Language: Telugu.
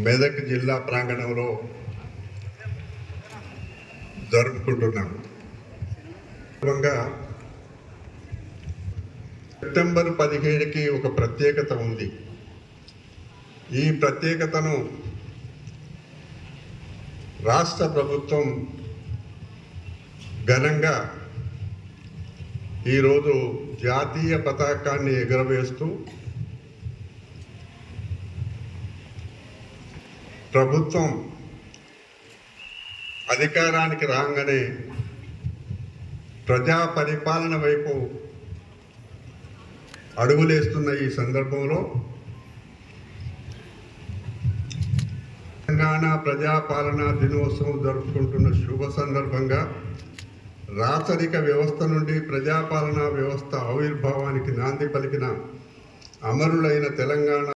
మెదక్ జిల్లా ప్రాంగణంలో జరుపుకుంటున్నాం. సెప్టెంబర్ 17కి ఒక ప్రత్యేకత ఉంది. ఈ ప్రత్యేకతను రాష్ట్ర ప్రభుత్వం ఘనంగా ఈరోజు జాతీయ పతాకాన్ని ఎగురవేస్తూ ప్రభుత్వం అధికారానికి రాగానే ప్రజా పరిపాలన వైపు అడుగులేస్తున్న ఈ సందర్భంలో తెలంగాణ ప్రజాపాలన దినోత్సవం జరుపుకుంటున్న శుభ సందర్భంగా రాచరిక వ్యవస్థ నుండి ప్రజాపాలనా వ్యవస్థ ఆవిర్భావానికి నాంది పలికిన అమరులైన తెలంగాణ